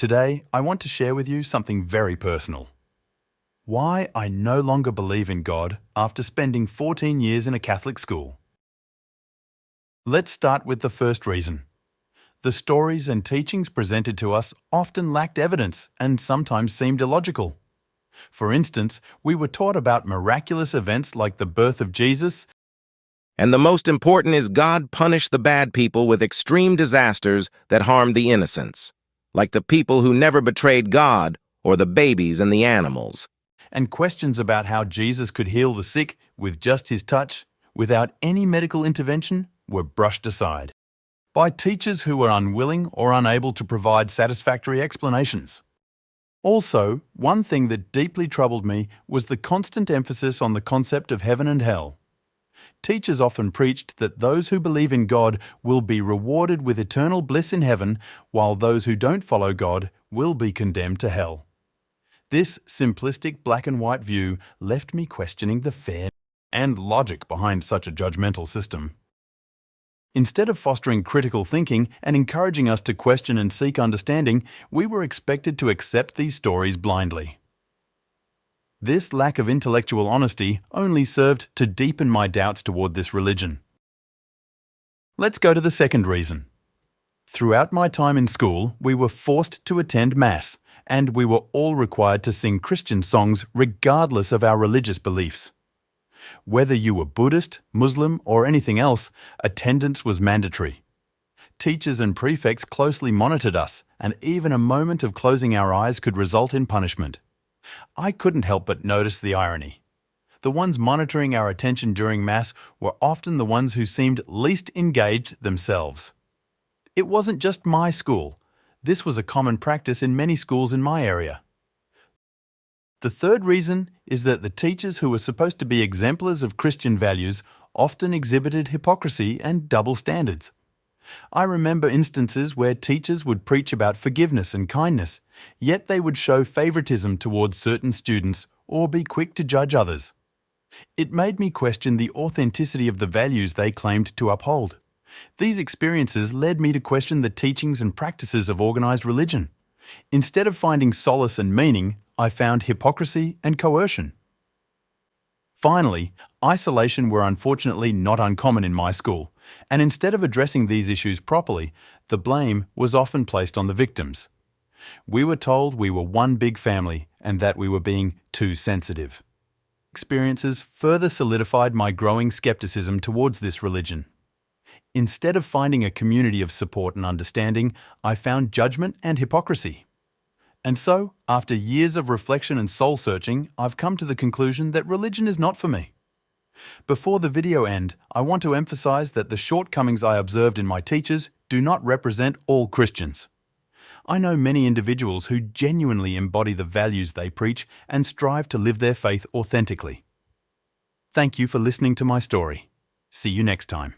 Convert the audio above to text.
Today, I want to share with you something very personal. Why I no longer believe in God after spending 14 years in a Catholic school. Let's start with the first reason. The stories and teachings presented to us often lacked evidence and sometimes seemed illogical. For instance, we were taught about miraculous events like the birth of Jesus, And the most important is God punished the bad people with extreme disasters that harmed the innocents, like the people who never betrayed God or the babies and the animals. and questions about how Jesus could heal the sick with just his touch, without any medical intervention, were brushed aside by teachers who were unwilling or unable to provide satisfactory explanations. Also, one thing that deeply troubled me was the constant emphasis on the concept of heaven and hell. Teachers often preached that those who believe in God will be rewarded with eternal bliss in heaven, while those who don't follow God will be condemned to hell. This simplistic black and white view left me questioning the fairness and logic behind such a judgmental system. Instead of fostering critical thinking and encouraging us to question and seek understanding, we were expected to accept these stories blindly. This lack of intellectual honesty only served to deepen my doubts toward this religion. Let's go to the second reason. Throughout my time in school, we were forced to attend Mass, and we were all required to sing Christian songs regardless of our religious beliefs. Whether you were Buddhist, Muslim, or anything else, attendance was mandatory. Teachers and prefects closely monitored us, and even a moment of closing our eyes could result in punishment. I couldn't help but notice the irony. The ones monitoring our attention during Mass were often the ones who seemed least engaged themselves. It wasn't just my school. This was a common practice in many schools in my area. The third reason is that the teachers who were supposed to be exemplars of Christian values often exhibited hypocrisy and double standards. I remember instances where teachers would preach about forgiveness and kindness, yet they would show favoritism towards certain students or be quick to judge others. It made me question the authenticity of the values they claimed to uphold. These experiences led me to question the teachings and practices of organized religion. Instead of finding solace and meaning, I found hypocrisy and coercion. Finally, isolation were unfortunately not uncommon in my school, and instead of addressing these issues properly, the blame was often placed on the victims. We were told we were one big family and that we were being too sensitive. Experiences further solidified my growing skepticism towards this religion. Instead of finding a community of support and understanding, I found judgment and hypocrisy. And so, after years of reflection and soul-searching, I've come to the conclusion that religion is not for me. Before the video end, I want to emphasize that the shortcomings I observed in my teachers do not represent all Christians. I know many individuals who genuinely embody the values they preach and strive to live their faith authentically. Thank you for listening to my story. See you next time.